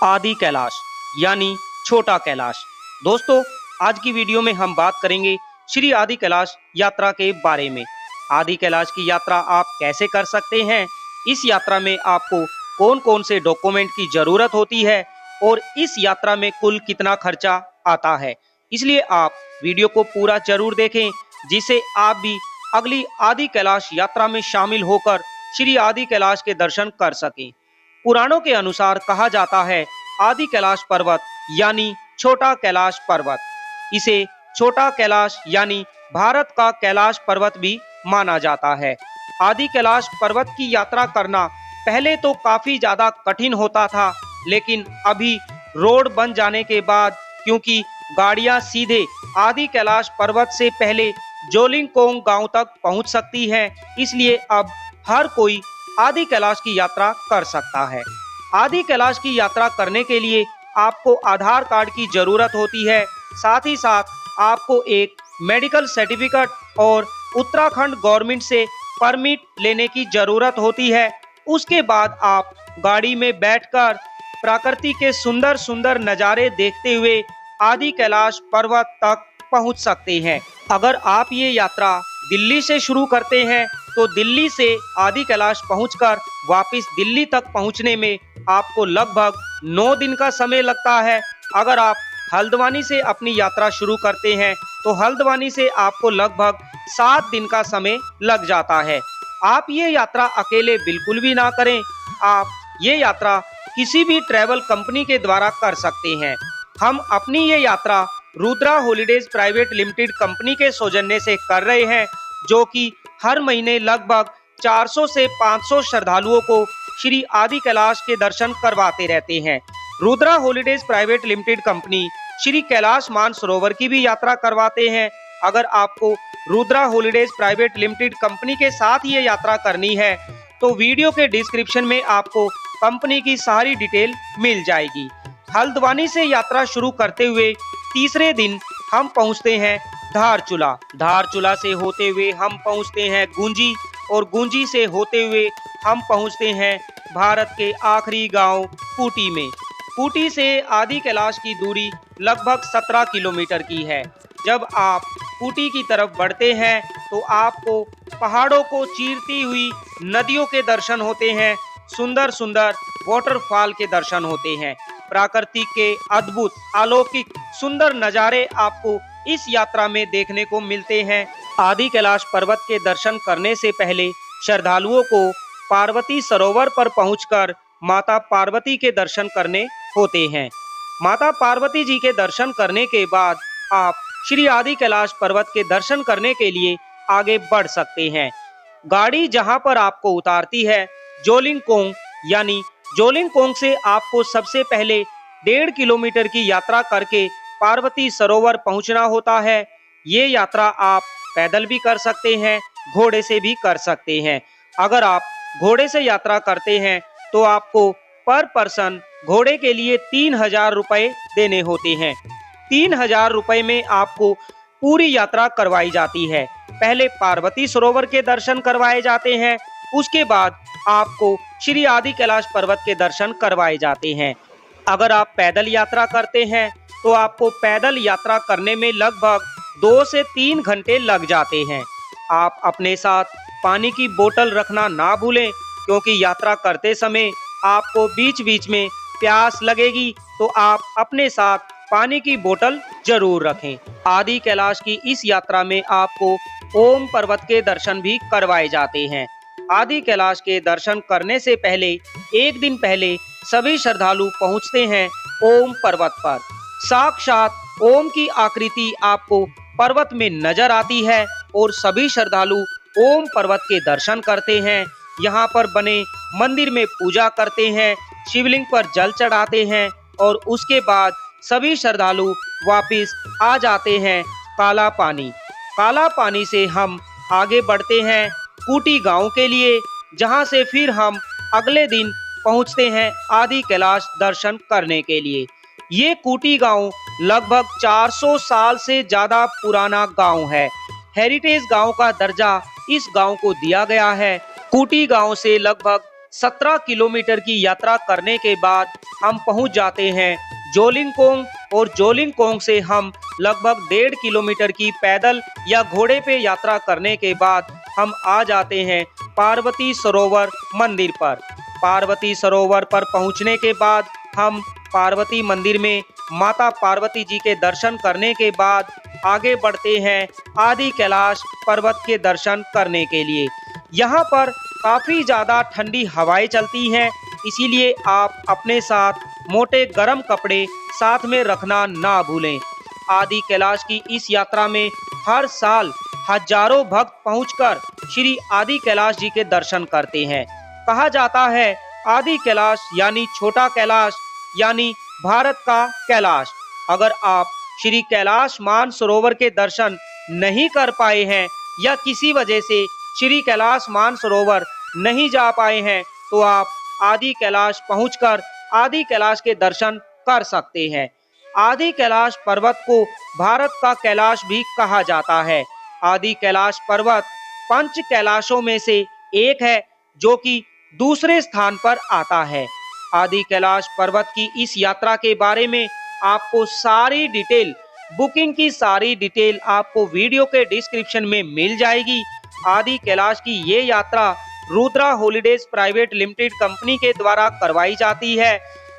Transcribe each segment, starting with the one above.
आदि कैलाश यानी छोटा कैलाश। दोस्तों, आज की वीडियो में हम बात करेंगे श्री आदि कैलाश यात्रा के बारे में। आदि कैलाश की यात्रा आप कैसे कर सकते हैं, इस यात्रा में आपको कौन कौन से डॉक्यूमेंट की जरूरत होती है और इस यात्रा में कुल कितना खर्चा आता है। इसलिए आप वीडियो को पूरा जरूर देखें, जिससे आप भी अगली आदि कैलाश यात्रा में शामिल होकर श्री आदि कैलाश के दर्शन कर सकें। पुराणों के अनुसार कहा जाता है, आदि कैलाश पर्वत यानी छोटा कैलाश पर्वत, इसे छोटा कैलाश यानी भारत का कैलाश पर्वत भी माना जाता है। आदि कैलाश पर्वत की यात्रा करना पहले तो काफी ज्यादा कठिन होता था, लेकिन अभी रोड बन जाने के बाद, क्योंकि गाड़ियां सीधे आदि कैलाश पर्वत से पहले जोलिंगकोंग गांव तक पहुंच सकती हैं, इसलिए अब हर कोई आदि कैलाश की यात्रा कर सकता है। आदि कैलाश की यात्रा करने के लिए आपको आधार कार्ड की जरूरत होती है, साथ ही साथ आपको एक मेडिकल सर्टिफिकेट और उत्तराखंड गवर्नमेंट से परमिट लेने की जरूरत होती है। उसके बाद आप गाड़ी में बैठकर प्रकृति के सुंदर सुंदर नज़ारे देखते हुए आदि कैलाश पर्वत तक पहुंच सकते हैं। अगर आप ये यात्रा दिल्ली से शुरू करते हैं तो दिल्ली से आदि कैलाश पहुंचकर वापस दिल्ली तक पहुंचने में आपको लगभग 9 दिन का समय लगता है। अगर आप हल्द्वानी से अपनी यात्रा शुरू करते हैं तो हल्द्वानी से आपको लगभग 7 दिन का समय लग जाता है। आप ये यात्रा अकेले बिल्कुल भी ना करें, आप ये यात्रा किसी भी ट्रैवल कंपनी के द्वारा कर सकते हैं। हम अपनी ये यात्रा Rudra holidays private limited company के सौजन्य से कर रहे हैं, जो कि हर महीने लगभग 400 से 500 श्रद्धालुओं को श्री आदि कैलाश के दर्शन करवाते रहते हैं। Rudra holidays private limited company Shri Kailash Mansarovar की भी यात्रा करवाते हैं। अगर आपको Rudra holidays private limited company के साथ ये यात्रा करनी है तो वीडियो के डिस्क्रिप्शन में आपको कंपनी की सारी डिटेल मिल जाएगी। हल्द्वानी से यात्रा शुरू करते हुए तीसरे दिन हम पहुंचते हैं धारचूला। धारचूला से होते हुए हम पहुंचते हैं गुंजी, और गुंजी से होते हुए हम पहुंचते हैं भारत के आखिरी गांव कूटी में। कूटी से आदि कैलाश की दूरी लगभग 17 किलोमीटर की है। जब आप कूटी की तरफ बढ़ते हैं तो आपको पहाड़ों को चीरती हुई नदियों के दर्शन होते हैं, सुंदर सुंदर वाटरफॉल के दर्शन होते हैं। प्रकृति के अद्भुत अलौकिक सुंदर नज़ारे आपको इस यात्रा में देखने को मिलते हैं। आदि कैलाश पर्वत के दर्शन करने से पहले श्रद्धालुओं को पार्वती सरोवर पर पहुंचकर माता पार्वती के दर्शन करने होते हैं। माता पार्वती जी के दर्शन करने के बाद आप श्री आदि कैलाश पर्वत के दर्शन करने के लिए आगे बढ़ सकते हैं। गाड़ी जहां पर आपको उतारती है जोलिंगकोंग, यानी जोलिंगकोंग से आपको सबसे पहले 1.5 किलोमीटर की यात्रा करके पार्वती सरोवर पहुंचना होता है। ये यात्रा आप पैदल भी कर सकते हैं, घोड़े से भी कर सकते हैं। अगर आप घोड़े से यात्रा करते हैं तो आपको पर पर्सन घोड़े के लिए 3000 रुपये देने होते हैं। 3000 रुपये में आपको पूरी यात्रा करवाई जाती है। पहले पार्वती सरोवर के दर्शन करवाए जाते हैं, उसके बाद आपको श्री आदि कैलाश पर्वत के दर्शन करवाए जाते हैं। अगर आप पैदल यात्रा करते हैं तो आपको पैदल यात्रा करने में लगभग 2 से 3 घंटे लग जाते हैं। आप अपने साथ पानी की बोतल रखना ना भूलें, क्योंकि यात्रा करते समय आपको बीच बीच में प्यास लगेगी, तो आप अपने साथ पानी की बोतल जरूर रखें। आदि कैलाश की इस यात्रा में आपको ओम पर्वत के दर्शन भी करवाए जाते हैं। आदि कैलाश के दर्शन करने से पहले एक दिन पहले सभी श्रद्धालु पहुंचते हैं ओम पर्वत पर। साक्षात ओम की आकृति आपको पर्वत में नजर आती है और सभी श्रद्धालु ओम पर्वत के दर्शन करते हैं। यहाँ पर बने मंदिर में पूजा करते हैं, शिवलिंग पर जल चढ़ाते हैं और उसके बाद सभी श्रद्धालु वापस आ जाते हैं काला पानी। काला पानी से हम आगे बढ़ते हैं कूटी गांव के लिए, जहां से फिर हम अगले दिन पहुंचते हैं आदि कैलाश दर्शन करने के लिए। ये कूटी गांव लगभग 400 साल से ज्यादा पुराना गांव है। हेरिटेज गांव का दर्जा इस गांव को दिया गया है। कूटी गांव से लगभग 17 किलोमीटर की यात्रा करने के बाद हम पहुंच जाते हैं जोलिंगकोंग, और जोलिंगकोंग से हम लगभग 1.5 किलोमीटर की पैदल या घोड़े पे यात्रा करने के बाद हम आ जाते हैं पार्वती सरोवर मंदिर पर। पार्वती सरोवर पर पहुंचने के बाद हम पार्वती मंदिर में माता पार्वती जी के दर्शन करने के बाद आगे बढ़ते हैं आदि कैलाश पर्वत के दर्शन करने के लिए। यहाँ पर काफी ज्यादा ठंडी हवाएं चलती हैं, इसीलिए आप अपने साथ मोटे गर्म कपड़े साथ में रखना ना भूलें। आदि कैलाश की इस यात्रा में हर साल हजारों भक्त पहुंचकर श्री आदि कैलाश जी के दर्शन करते हैं। कहा जाता है आदि कैलाश यानी छोटा कैलाश यानी भारत का कैलाश। अगर आप श्री कैलाश मानसरोवर के दर्शन नहीं कर पाए हैं या किसी वजह से श्री कैलाश मानसरोवर नहीं जा पाए हैं तो आप आदि कैलाश पहुंचकर आदि कैलाश के दर्शन कर सकते हैं। आदि कैलाश पर्वत को भारत का कैलाश भी कहा जाता है। आदि कैलाश पर्वत पंच कैलाशों में से एक है जो कि दूसरे स्थान पर आता है। आदि कैलाश पर्वत की इस यात्रा के बारे में आपको सारी डिटेल, बुकिंग की सारी डिटेल आपको वीडियो के डिस्क्रिप्शन में मिल जाएगी। आदि कैलाश की ये यात्रा Rudra holidays private limited company के द्वारा करवाई जाती है।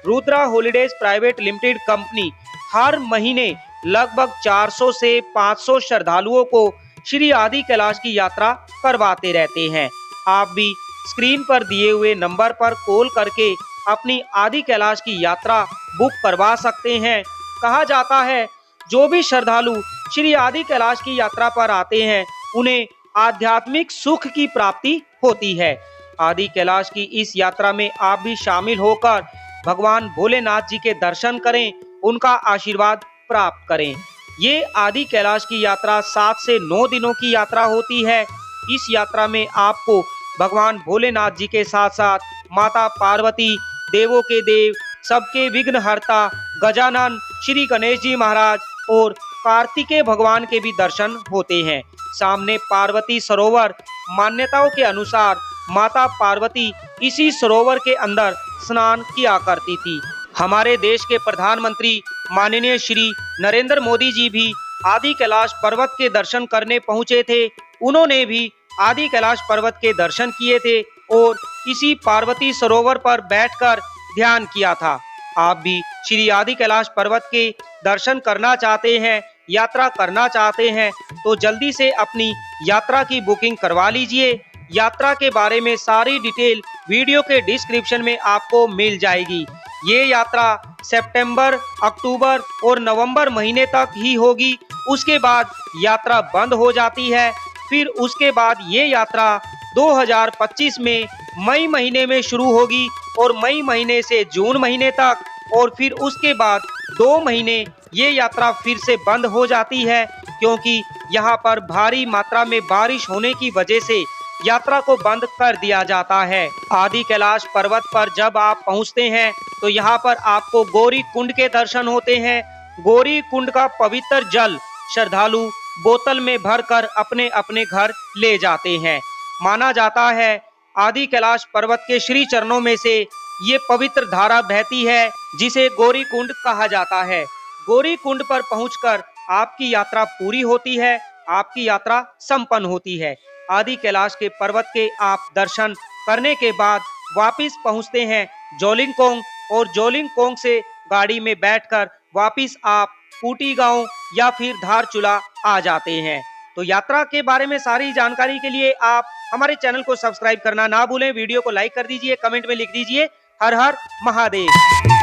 Rudra holidays private limited company हर महीने लगभग 400 से 500 श्रद्धालुओं को श्री आदि कैलाश की यात्रा करवाते रहते हैं। आप भी स्क्रीन पर दिए हुए नंबर पर कॉल करके अपनी आदि कैलाश की यात्रा बुक करवा सकते हैं। कहा जाता है जो भी श्रद्धालु श्री आदि कैलाश की यात्रा पर आते हैं उन्हें आध्यात्मिक सुख की प्राप्ति होती है। आदि कैलाश की इस यात्रा में आप भी शामिल होकर भगवान भोलेनाथ जी के दर्शन करें, उनका आशीर्वाद प्राप्त करें। ये आदि कैलाश की यात्रा 7 से 9 दिनों की यात्रा होती है। इस यात्रा में आपको भगवान भोलेनाथ जी के साथ साथ माता पार्वती, देवों के देव, सबके विघ्नहर्ता गजानन, श्री गणेश जी महाराज और कार्तिकेय भगवान के भी दर्शन होते हैं। सामने पार्वती सरोवर, मान्यताओं के अनुसार माता पार्वती इसी सरोवर के अंदर स्नान किया करती थी। हमारे देश के प्रधानमंत्री माननीय श्री नरेंद्र मोदी जी भी आदि कैलाश पर्वत के दर्शन करने पहुंचे थे। उन्होंने भी आदि कैलाश पर्वत के दर्शन किए थे और इसी पार्वती सरोवर पर बैठकर ध्यान किया था। आप भी श्री आदि कैलाश पर्वत के दर्शन करना चाहते हैं, यात्रा करना चाहते हैं तो जल्दी से अपनी यात्रा की बुकिंग करवा लीजिए। यात्रा के बारे में सारी डिटेल वीडियो के डिस्क्रिप्शन में आपको मिल जाएगी। ये यात्रा सितंबर, अक्टूबर और नवंबर महीने तक ही होगी। उसके बाद यात्रा बंद हो जाती है। फिर उसके बाद ये यात्रा 2025 में मई महीने में शुरू होगी और मई महीने से जून महीने तक, और फिर उसके बाद 2 महीने ये यात्रा फिर से बंद हो जाती है क्योंकि यहाँ पर भारी मात्रा में बारिश होने की वजह से यात्रा को बंद कर दिया जाता है। आदि कैलाश पर्वत पर जब आप पहुँचते हैं तो यहाँ पर आपको गौरी कुंड के दर्शन होते हैं। गौरी कुंड का पवित्र जल श्रद्धालु बोतल में भरकर अपने अपने घर ले जाते हैं। माना जाता है आदि कैलाश पर्वत के श्री चरणों में से ये पवित्र धारा बहती है जिसे गौरी कुंड कहा जाता है। गौरी कुंड पर पहुंचकर आपकी यात्रा पूरी होती है, आपकी यात्रा संपन्न होती है। आदि कैलाश के पर्वत के आप दर्शन करने के बाद वापिस पहुंचते हैं जोलिंगकोंग, और जोलिंगकोंग से गाड़ी में बैठकर वापिस आप कूटी गांव या फिर धारचूला आ जाते हैं। तो यात्रा के बारे में सारी जानकारी के लिए आप हमारे चैनल को सब्सक्राइब करना ना भूलें। वीडियो को लाइक कर दीजिए, कमेंट में लिख दीजिए हर हर महादेव।